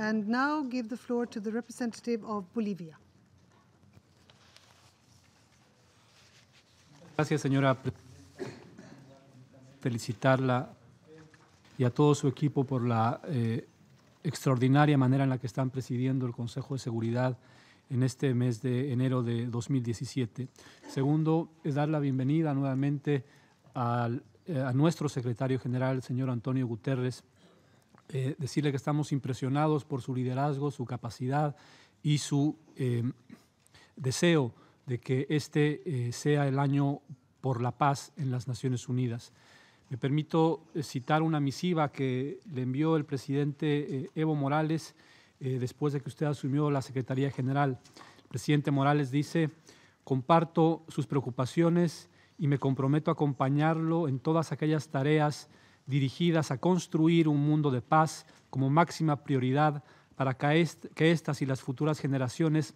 and now give the floor to the representative of Bolivia. Gracias, señora presidenta. Felicitarla y a todo su equipo por la extraordinaria manera en la que están presidiendo el Consejo de Seguridad en este mes de enero de 2017. Segundo, es dar la bienvenida nuevamente a nuestro secretario general, el señor Antonio Guterres, decirle que estamos impresionados por su liderazgo, su capacidad y su deseo de que este sea el año por la paz en las Naciones Unidas. Me permito citar una misiva que le envió el presidente Evo Morales después de que usted asumió la Secretaría General. El presidente Morales dice: comparto sus preocupaciones y me comprometo a acompañarlo en todas aquellas tareas dirigidas a construir un mundo de paz como máxima prioridad para que estas y las futuras generaciones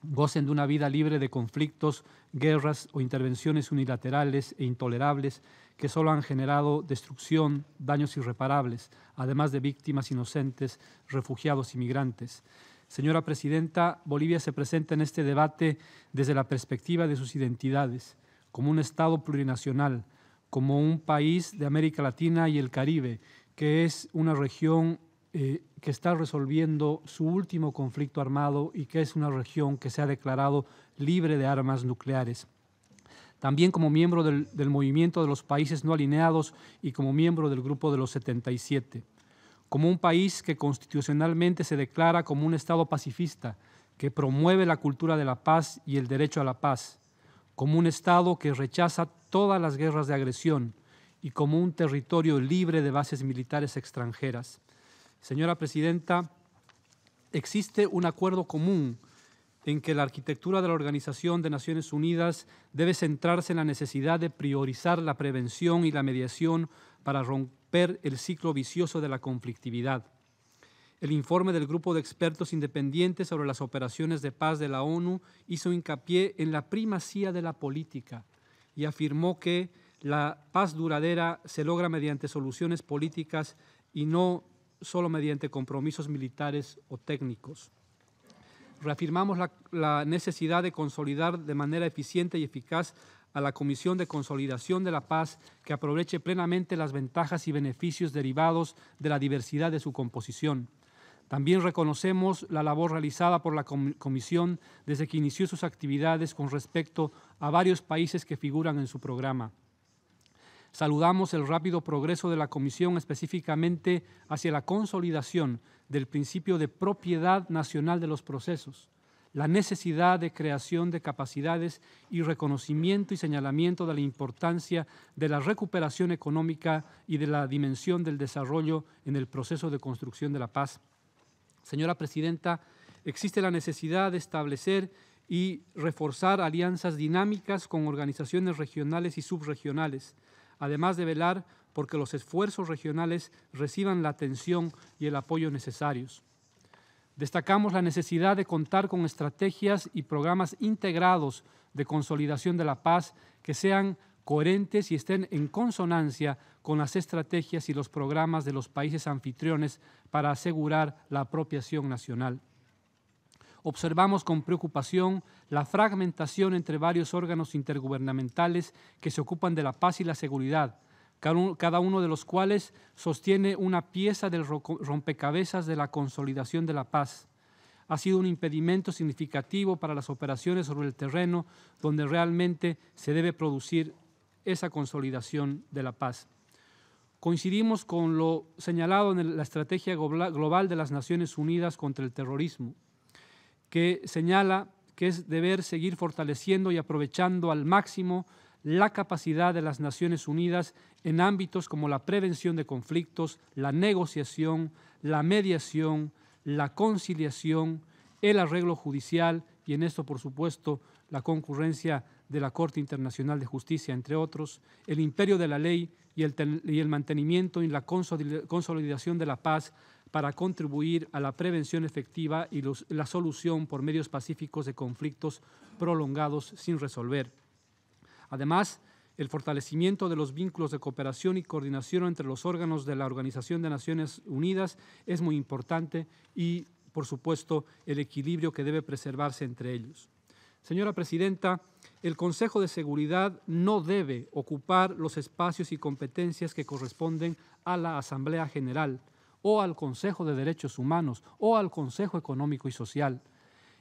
gocen de una vida libre de conflictos, guerras o intervenciones unilaterales e intolerables que solo han generado destrucción, daños irreparables, además de víctimas inocentes, refugiados y migrantes. Señora Presidenta, Bolivia se presenta en este debate desde la perspectiva de sus identidades, como un Estado plurinacional, como un país de América Latina y el Caribe, que es una región que está resolviendo su último conflicto armado y que es una región que se ha declarado libre de armas nucleares. También como miembro del movimiento de los países no alineados y como miembro del Grupo de los 77. Como un país que constitucionalmente se declara como un Estado pacifista, que promueve la cultura de la paz y el derecho a la paz. Como un Estado que rechaza todas las guerras de agresión y como un territorio libre de bases militares extranjeras. Señora Presidenta, existe un acuerdo común en que la arquitectura de la Organización de Naciones Unidas debe centrarse en la necesidad de priorizar la prevención y la mediación para romper el ciclo vicioso de la conflictividad. El informe del Grupo de Expertos Independientes sobre las Operaciones de Paz de la ONU hizo hincapié en la primacía de la política y afirmó que la paz duradera se logra mediante soluciones políticas y no solo mediante compromisos militares o técnicos. Reafirmamos la necesidad de consolidar de manera eficiente y eficaz a la Comisión de Consolidación de la Paz que aproveche plenamente las ventajas y beneficios derivados de la diversidad de su composición. También reconocemos la labor realizada por la Comisión desde que inició sus actividades con respecto a varios países que figuran en su programa. Saludamos el rápido progreso de la Comisión específicamente hacia la consolidación del principio de propiedad nacional de los procesos, la necesidad de creación de capacidades y reconocimiento y señalamiento de la importancia de la recuperación económica y de la dimensión del desarrollo en el proceso de construcción de la paz. Señora Presidenta, existe la necesidad de establecer y reforzar alianzas dinámicas con organizaciones regionales y subregionales, además de velar porque los esfuerzos regionales reciban la atención y el apoyo necesarios. Destacamos la necesidad de contar con estrategias y programas integrados de consolidación de la paz que sean coherentes y estén en consonancia con las estrategias y los programas de los países anfitriones para asegurar la apropiación nacional. Observamos con preocupación la fragmentación entre varios órganos intergubernamentales que se ocupan de la paz y la seguridad, cada uno de los cuales sostiene una pieza del rompecabezas de la consolidación de la paz. Ha sido un impedimento significativo para las operaciones sobre el terreno donde realmente se debe producir esa consolidación de la paz. Coincidimos con lo señalado en la Estrategia Global de las Naciones Unidas contra el Terrorismo, que señala que es deber seguir fortaleciendo y aprovechando al máximo la capacidad de las Naciones Unidas en ámbitos como la prevención de conflictos, la negociación, la mediación, la conciliación, el arreglo judicial y en esto, por supuesto, la concurrencia de la Corte Internacional de Justicia, entre otros, el imperio de la ley y el mantenimiento y la consolidación de la paz para contribuir a la prevención efectiva y la solución por medios pacíficos de conflictos prolongados sin resolver. Además, El fortalecimiento de los vínculos de cooperación y coordinación entre los órganos de la Organización de Naciones Unidas es muy importante y, por supuesto, el equilibrio que debe preservarse entre ellos. Señora Presidenta, el Consejo de Seguridad no debe ocupar los espacios y competencias que corresponden a la Asamblea General o al Consejo de Derechos Humanos o al Consejo Económico y Social.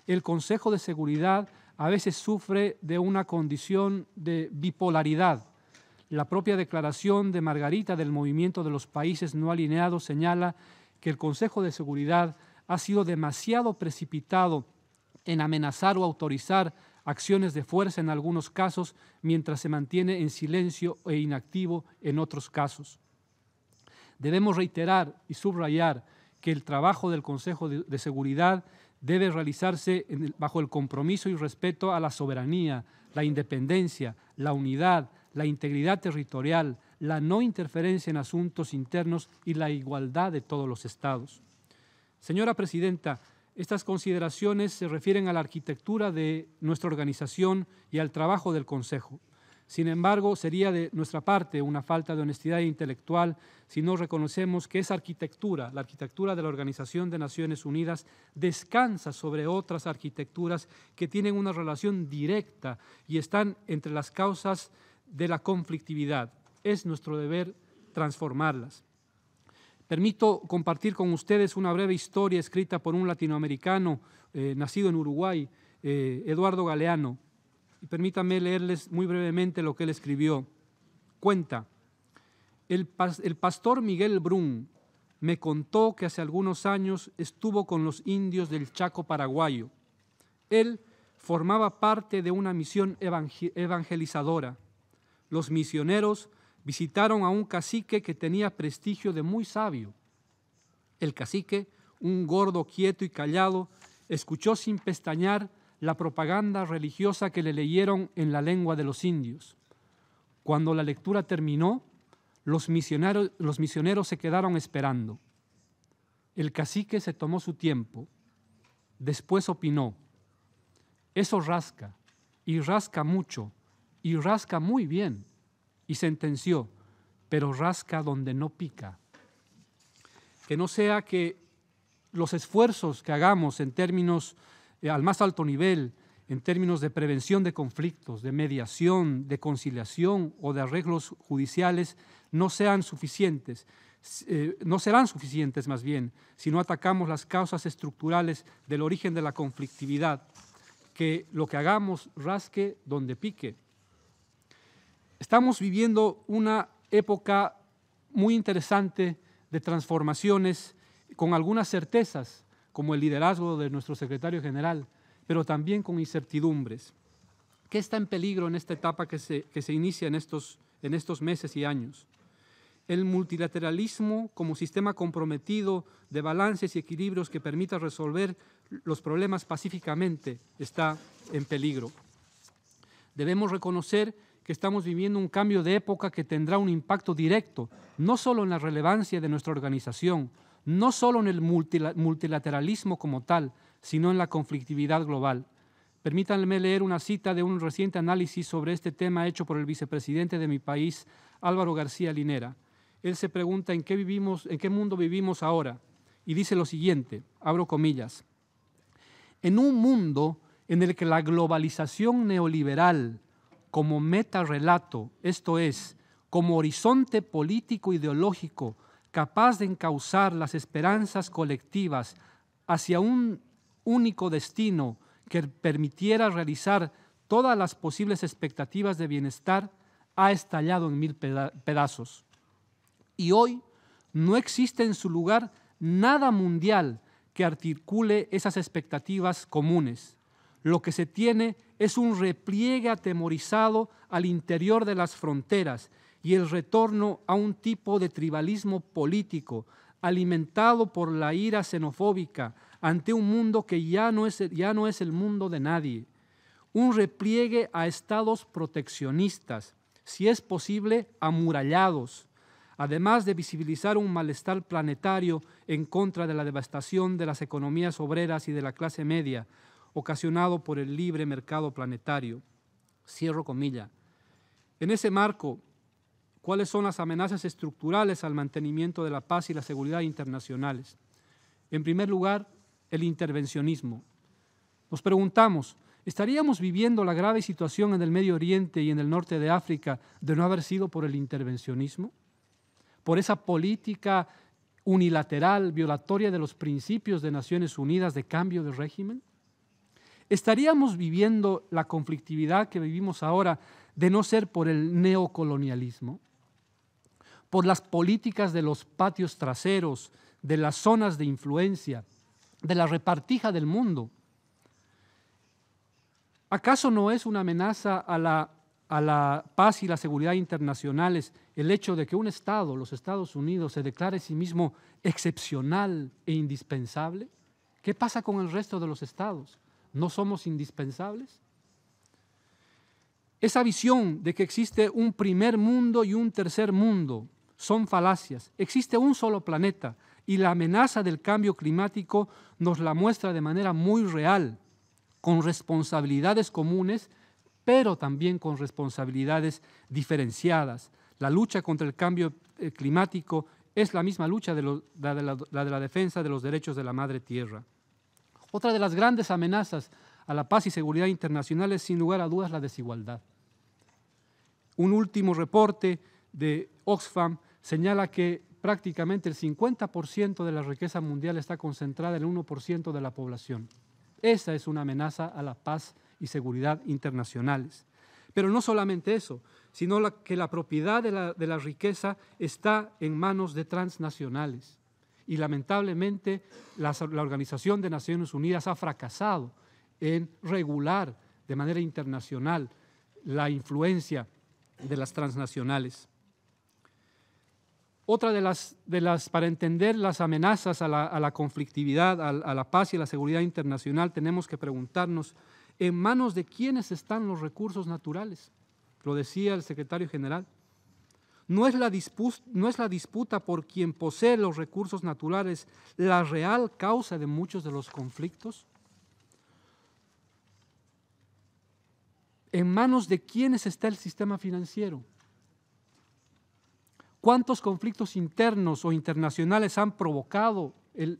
El Consejo de Seguridad a veces sufre de una condición de bipolaridad. La propia declaración de Margarita del Movimiento de los Países No Alineados señala que el Consejo de Seguridad ha sido demasiado precipitado en amenazar o autorizar acciones de fuerza en algunos casos, mientras se mantiene en silencio e inactivo en otros casos. Debemos reiterar y subrayar que el trabajo del Consejo de Seguridad debe realizarse bajo el compromiso y respeto a la soberanía, la independencia, la unidad, la integridad territorial, la no interferencia en asuntos internos y la igualdad de todos los Estados. Señora Presidenta, estas consideraciones se refieren a la arquitectura de nuestra organización y al trabajo del Consejo. Sin embargo, sería de nuestra parte una falta de honestidad intelectual si no reconocemos que esa arquitectura, la arquitectura de la Organización de Naciones Unidas, descansa sobre otras arquitecturas que tienen una relación directa y están entre las causas de la conflictividad. Es nuestro deber transformarlas. Permito compartir con ustedes una breve historia escrita por un latinoamericano nacido en Uruguay, Eduardo Galeano. Y permítanme leerles muy brevemente lo que él escribió. Cuenta: el pastor Miguel Brun me contó que hace algunos años estuvo con los indios del Chaco paraguayo. Él formaba parte de una misión evangelizadora. Los misioneros visitaron a un cacique que tenía prestigio de muy sabio. El cacique, un gordo quieto y callado, escuchó sin pestañear la propaganda religiosa que le leyeron en la lengua de los indios. Cuando la lectura terminó, los misioneros se quedaron esperando. El cacique se tomó su tiempo. Después opinó: eso rasca, y rasca mucho, y rasca muy bien. Y sentenció: pero rasca donde no pica. Que no sea que los esfuerzos que hagamos en términos al más alto nivel, en términos de prevención de conflictos, de mediación, de conciliación o de arreglos judiciales, no serán suficientes más bien, si no atacamos las causas estructurales del origen de la conflictividad, que lo que hagamos rasque donde pique. Estamos viviendo una época muy interesante de transformaciones con algunas certezas, como el liderazgo de nuestro secretario general, pero también con incertidumbres. ¿Qué está en peligro en esta etapa que se inicia en estos meses y años? El multilateralismo como sistema comprometido de balances y equilibrios que permita resolver los problemas pacíficamente está en peligro. Debemos reconocer que estamos viviendo un cambio de época que tendrá un impacto directo, no solo en la relevancia de nuestra organización, no solo en el multilateralismo como tal, sino en la conflictividad global. Permítanme leer una cita de un reciente análisis sobre este tema hecho por el vicepresidente de mi país, Álvaro García Linera. Él se pregunta en qué mundo vivimos ahora, y dice lo siguiente, abro comillas: en un mundo en el que la globalización neoliberal como metarrelato, esto es, como horizonte político ideológico capaz de encauzar las esperanzas colectivas hacia un único destino que permitiera realizar todas las posibles expectativas de bienestar, ha estallado en 1000 pedazos. Y hoy no existe en su lugar nada mundial que articule esas expectativas comunes. Lo que se tiene es un repliegue atemorizado al interior de las fronteras y el retorno a un tipo de tribalismo político alimentado por la ira xenofóbica ante un mundo que ya no es el mundo de nadie. Un repliegue a estados proteccionistas, si es posible amurallados, además de visibilizar un malestar planetario en contra de la devastación de las economías obreras y de la clase media, ocasionado por el libre mercado planetario. Cierro comilla. En ese marco, ¿cuáles son las amenazas estructurales al mantenimiento de la paz y la seguridad internacionales? En primer lugar, el intervencionismo. Nos preguntamos, ¿estaríamos viviendo la grave situación en el Medio Oriente y en el norte de África de no haber sido por el intervencionismo? ¿Por esa política unilateral, violatoria de los principios de Naciones Unidas de cambio de régimen? ¿Estaríamos viviendo la conflictividad que vivimos ahora de no ser por el neocolonialismo? ¿Por las políticas de los patios traseros, de las zonas de influencia, de la repartija del mundo? ¿Acaso no es una amenaza a la paz y la seguridad internacionales el hecho de que un Estado, los Estados Unidos, se declare a sí mismo excepcional e indispensable? ¿Qué pasa con el resto de los estados? ¿No somos indispensables? Esa visión de que existe un primer mundo y un tercer mundo son falacias. Existe un solo planeta y la amenaza del cambio climático nos la muestra de manera muy real, con responsabilidades comunes, pero también con responsabilidades diferenciadas. La lucha contra el cambio climático es la misma lucha de la defensa de los derechos de la madre tierra. Otra de las grandes amenazas a la paz y seguridad internacional es, sin lugar a dudas, la desigualdad. Un último reporte de Oxfam señala que prácticamente el 50% de la riqueza mundial está concentrada en el 1% de la población. Esa es una amenaza a la paz y seguridad internacionales. Pero no solamente eso, sino que la propiedad de la riqueza está en manos de transnacionales. Y lamentablemente la Organización de Naciones Unidas ha fracasado en regular de manera internacional la influencia de las transnacionales. Otra para entender las amenazas a la conflictividad, a la paz y a la seguridad internacional, tenemos que preguntarnos, ¿en manos de quiénes están los recursos naturales? Lo decía el secretario general. ¿No es la disputa por quien posee los recursos naturales la real causa de muchos de los conflictos? ¿En manos de quiénes está el sistema financiero? ¿Cuántos conflictos internos o internacionales han provocado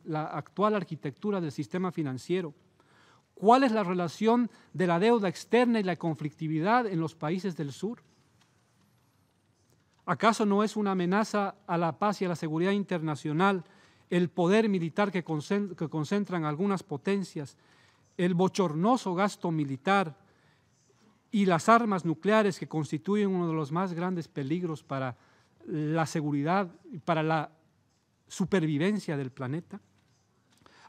la actual arquitectura del sistema financiero? ¿Cuál es la relación de la deuda externa y la conflictividad en los países del sur? ¿Acaso no es una amenaza a la paz y a la seguridad internacional el poder militar que concentran algunas potencias, el bochornoso gasto militar y las armas nucleares que constituyen uno de los más grandes peligros para la seguridad y para la supervivencia del planeta?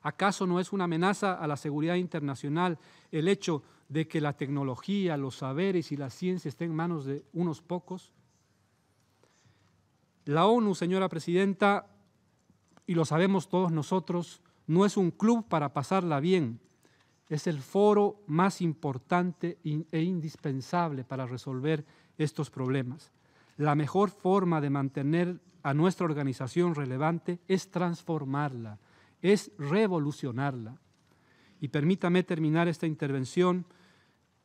¿Acaso no es una amenaza a la seguridad internacional el hecho de que la tecnología, los saberes y la ciencia estén en manos de unos pocos? La ONU, señora Presidenta, y lo sabemos todos nosotros, no es un club para pasarla bien, es el foro más importante e indispensable para resolver estos problemas. La mejor forma de mantener a nuestra organización relevante es transformarla, es revolucionarla. Y permítame terminar esta intervención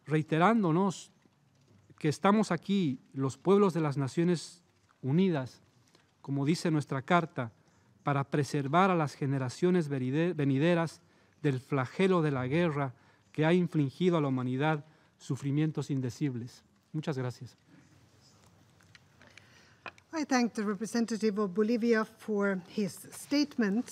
reiterándonos que estamos aquí, los pueblos de las Naciones Unidas, como dice nuestra carta, para preservar a las generaciones venideras del flagelo de la guerra que ha infligido a la humanidad sufrimientos indecibles. Muchas gracias. I thank the representative of Bolivia for his statement.